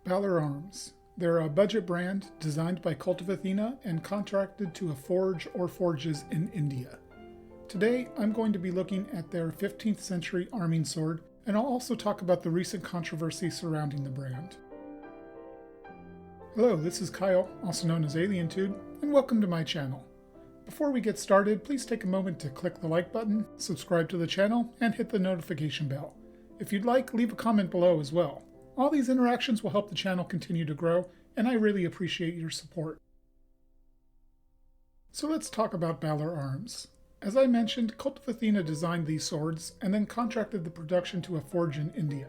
Balaur Arms. They're a budget brand designed by Cult of Athena and contracted to a forge or forges in India. Today, I'm going to be looking at their 15th century arming sword, and I'll also talk about the recent controversy surrounding the brand. Hello, this is Kyle, also known as AlienTude, and welcome to my channel. Before we get started, please take a moment to click the like button, subscribe to the channel, and hit the notification bell. If you'd like, leave a comment below as well. All these interactions will help the channel continue to grow, and I really appreciate your support. So let's talk about Balaur Arms. As I mentioned, Cult of Athena designed these swords and then contracted the production to a forge in India.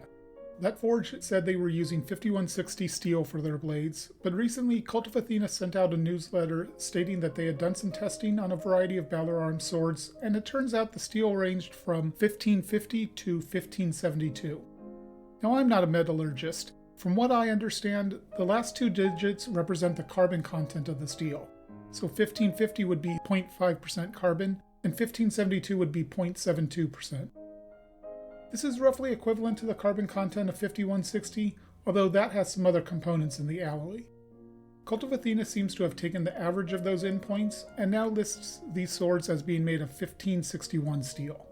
That forge said they were using 5160 steel for their blades, but recently Cult of Athena sent out a newsletter stating that they had done some testing on a variety of Balaur Arms swords, and it turns out the steel ranged from 1550 to 1572. Now, I'm not a metallurgist. From what I understand, the last two digits represent the carbon content of the steel. So 1550 would be 0.5% carbon, and 1572 would be 0.72%. This is roughly equivalent to the carbon content of 5160, although that has some other components in the alloy. Cult of Athena seems to have taken the average of those endpoints, and now lists these swords as being made of 1561 steel.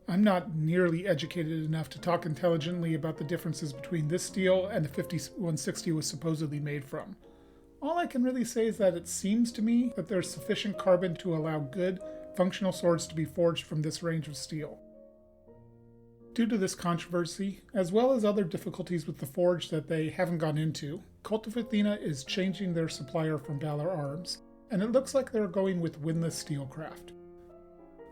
I'm not nearly educated enough to talk intelligently about the differences between this steel and the 5160 was supposedly made from. All I can really say is that it seems to me that there's sufficient carbon to allow good, functional swords to be forged from this range of steel. Due to this controversy, as well as other difficulties with the forge that they haven't gone into, Cult of Athena is changing their supplier from Balaur Arms, and it looks like they're going with windlass steelcraft.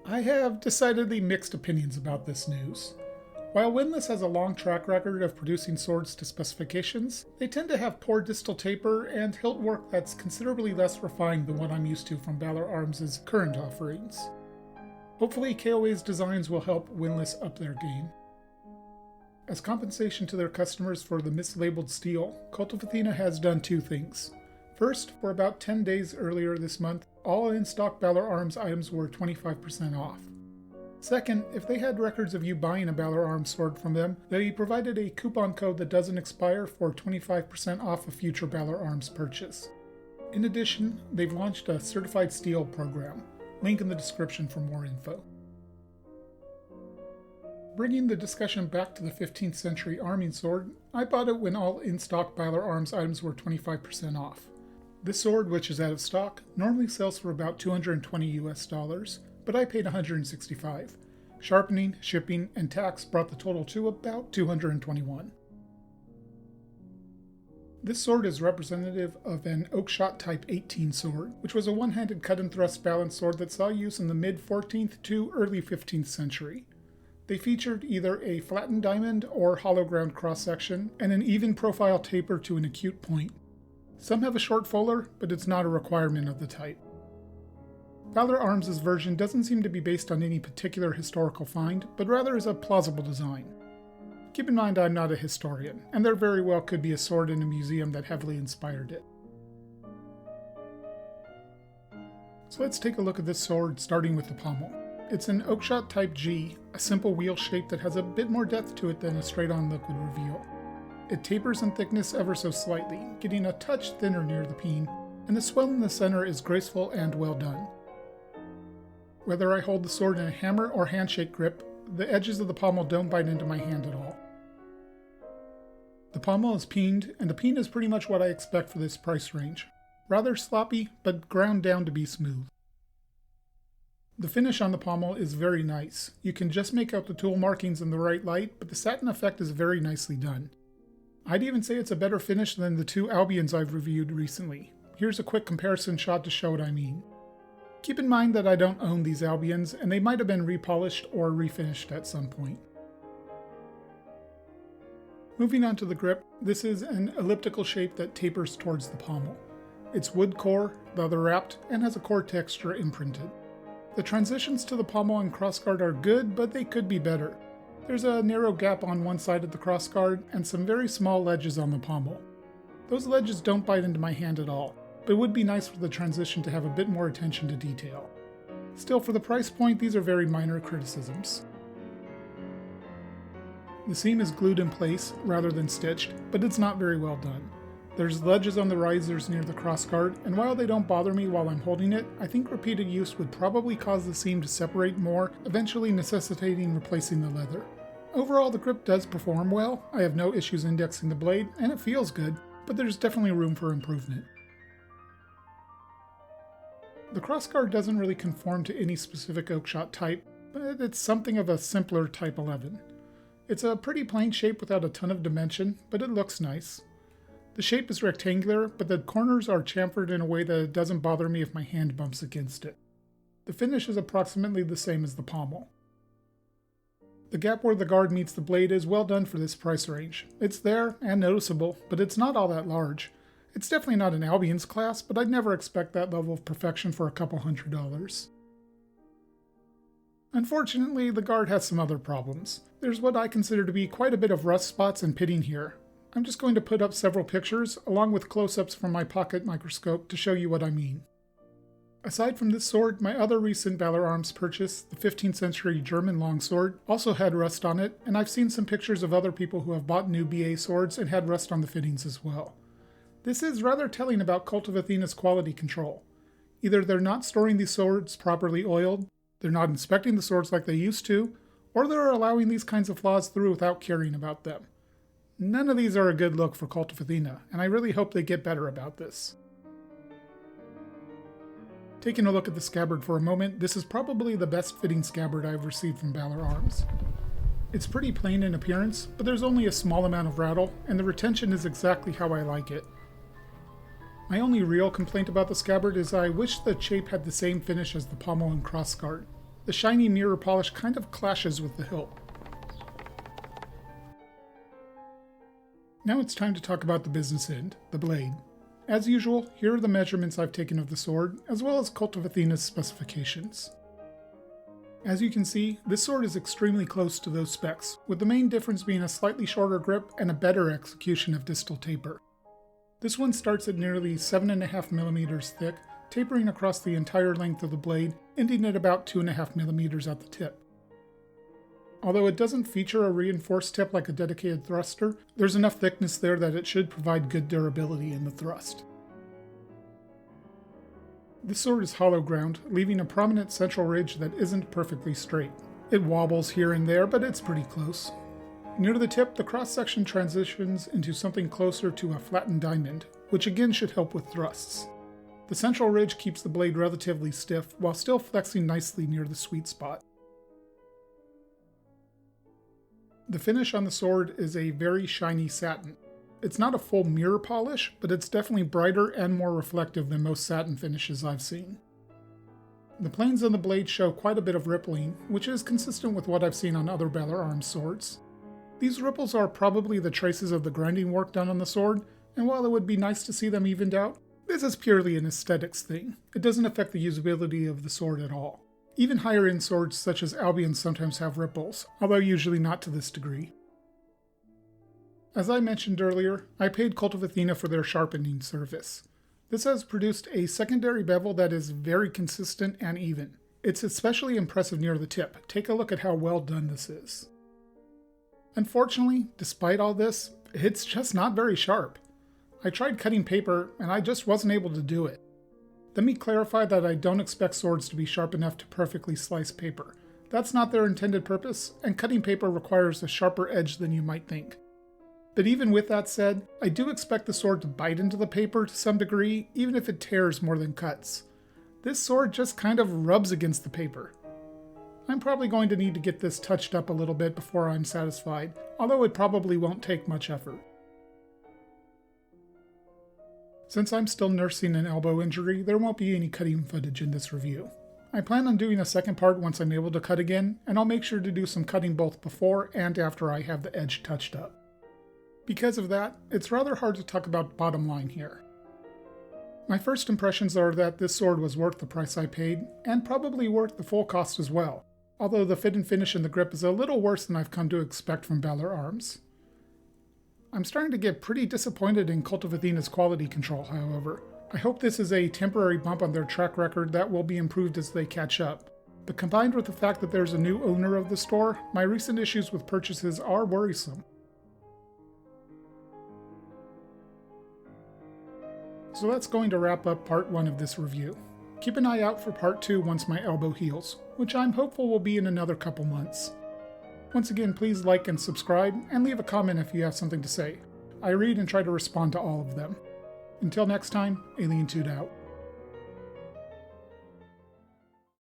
I have decidedly mixed opinions about this news. While Windlass has a long track record of producing swords to specifications, they tend to have poor distal taper and hilt work that's considerably less refined than what I'm used to from Balaur Arms' current offerings. Hopefully KOA's designs will help Windlass up their game. As compensation to their customers for the mislabeled steel, Cult of Athena has done two things. First, for about 10 days earlier this month, all in-stock Balaur Arms items were 25% off. Second, if they had records of you buying a Balaur Arms sword from them, they provided a coupon code that doesn't expire for 25% off a future Balaur Arms purchase. In addition, they've launched a certified steel program. Link in the description for more info. Bringing the discussion back to the 15th century arming sword, I bought it when all in-stock Balaur Arms items were 25% off. This sword, which is out of stock, normally sells for about $220 US, but I paid $165. Sharpening, shipping, and tax brought the total to about $221. This sword is representative of an Oakshott Type 18 sword, which was a one-handed cut-and-thrust balance sword that saw use in the mid-14th to early 15th century. They featured either a flattened diamond or hollow ground cross-section, and an even profile taper to an acute point. Some have a short fuller, but it's not a requirement of the type. Balaur Arms' version doesn't seem to be based on any particular historical find, but rather is a plausible design. Keep in mind I'm not a historian, and there very well could be a sword in a museum that heavily inspired it. So let's take a look at this sword, starting with the pommel. It's an Oakshott Type G, a simple wheel shape that has a bit more depth to it than a straight-on liquid reveal. It tapers in thickness ever so slightly, getting a touch thinner near the peen, and the swell in the center is graceful and well done. Whether I hold the sword in a hammer or handshake grip, the edges of the pommel don't bite into my hand at all. The pommel is peened, and the peen is pretty much what I expect for this price range. Rather sloppy, but ground down to be smooth. The finish on the pommel is very nice. You can just make out the tool markings in the right light, but the satin effect is very nicely done. I'd even say it's a better finish than the two Albions I've reviewed recently. Here's a quick comparison shot to show what I mean. Keep in mind that I don't own these Albions, and they might have been repolished or refinished at some point. Moving on to the grip, this is an elliptical shape that tapers towards the pommel. It's wood core, leather wrapped, and has a core texture imprinted. The transitions to the pommel and crossguard are good, but they could be better. There's a narrow gap on one side of the crossguard and some very small ledges on the pommel. Those ledges don't bite into my hand at all, but it would be nice for the transition to have a bit more attention to detail. Still, for the price point, these are very minor criticisms. The seam is glued in place rather than stitched, but it's not very well done. There's ledges on the risers near the crossguard, and while they don't bother me while I'm holding it, I think repeated use would probably cause the seam to separate more, eventually necessitating replacing the leather. Overall, the grip does perform well. I have no issues indexing the blade, and it feels good, but there's definitely room for improvement. The crossguard doesn't really conform to any specific oakshot type, but it's something of a simpler Type 11. It's a pretty plain shape without a ton of dimension, but it looks nice. The shape is rectangular, but the corners are chamfered in a way that it doesn't bother me if my hand bumps against it. The finish is approximately the same as the pommel. The gap where the guard meets the blade is well done for this price range. It's there and noticeable, but it's not all that large. It's definitely not an Albion's class, but I'd never expect that level of perfection for a couple $100. Unfortunately, the guard has some other problems. There's what I consider to be quite a bit of rust spots and pitting here. I'm just going to put up several pictures, along with close-ups from my pocket microscope to show you what I mean. Aside from this sword, my other recent Balaur Arms purchase, the 15th century German longsword, also had rust on it, and I've seen some pictures of other people who have bought new BA swords and had rust on the fittings as well. This is rather telling about Cult of Athena's quality control. Either they're not storing these swords properly oiled, they're not inspecting the swords like they used to, or they're allowing these kinds of flaws through without caring about them. None of these are a good look for Cult of Athena, and I really hope they get better about this. Taking a look at the scabbard for a moment, this is probably the best fitting scabbard I've received from Balaur Arms. It's pretty plain in appearance, but there's only a small amount of rattle, and the retention is exactly how I like it. My only real complaint about the scabbard is I wish the shape had the same finish as the pommel and crossguard. The shiny mirror polish kind of clashes with the hilt. Now it's time to talk about the business end, the blade. As usual, here are the measurements I've taken of the sword, as well as Cult of Athena's specifications. As you can see, this sword is extremely close to those specs, with the main difference being a slightly shorter grip and a better execution of distal taper. This one starts at nearly 7.5mm thick, tapering across the entire length of the blade, ending at about 2.5mm at the tip. Although it doesn't feature a reinforced tip like a dedicated thruster, there's enough thickness there that it should provide good durability in the thrust. This sword is hollow ground, leaving a prominent central ridge that isn't perfectly straight. It wobbles here and there, but it's pretty close. Near the tip, the cross-section transitions into something closer to a flattened diamond, which again should help with thrusts. The central ridge keeps the blade relatively stiff, while still flexing nicely near the sweet spot. The finish on the sword is a very shiny satin. It's not a full mirror polish, but it's definitely brighter and more reflective than most satin finishes I've seen. The planes on the blade show quite a bit of rippling, which is consistent with what I've seen on other Balaur Arms swords. These ripples are probably the traces of the grinding work done on the sword, and while it would be nice to see them evened out, this is purely an aesthetics thing. It doesn't affect the usability of the sword at all. Even higher-end swords such as Albion's sometimes have ripples, although usually not to this degree. As I mentioned earlier, I paid Cult of Athena for their sharpening service. This has produced a secondary bevel that is very consistent and even. It's especially impressive near the tip. Take a look at how well done this is. Unfortunately, despite all this, it's just not very sharp. I tried cutting paper, and I just wasn't able to do it. Let me clarify that I don't expect swords to be sharp enough to perfectly slice paper. That's not their intended purpose, and cutting paper requires a sharper edge than you might think. But even with that said, I do expect the sword to bite into the paper to some degree, even if it tears more than cuts. This sword just kind of rubs against the paper. I'm probably going to need to get this touched up a little bit before I'm satisfied, although it probably won't take much effort. Since I'm still nursing an elbow injury, there won't be any cutting footage in this review. I plan on doing a second part once I'm able to cut again, and I'll make sure to do some cutting both before and after I have the edge touched up. Because of that, it's rather hard to talk about bottom line here. My first impressions are that this sword was worth the price I paid, and probably worth the full cost as well, although the fit and finish in the grip is a little worse than I've come to expect from Balaur Arms. I'm starting to get pretty disappointed in Cult of Athena's quality control, however. I hope this is a temporary bump on their track record that will be improved as they catch up. But combined with the fact that there's a new owner of the store, my recent issues with purchases are worrisome. So that's going to wrap up part 1 of this review. Keep an eye out for part 2 once my elbow heals, which I'm hopeful will be in another couple months. Once again, please like and subscribe, and leave a comment if you have something to say. I read and try to respond to all of them. Until next time, Alien Toot out.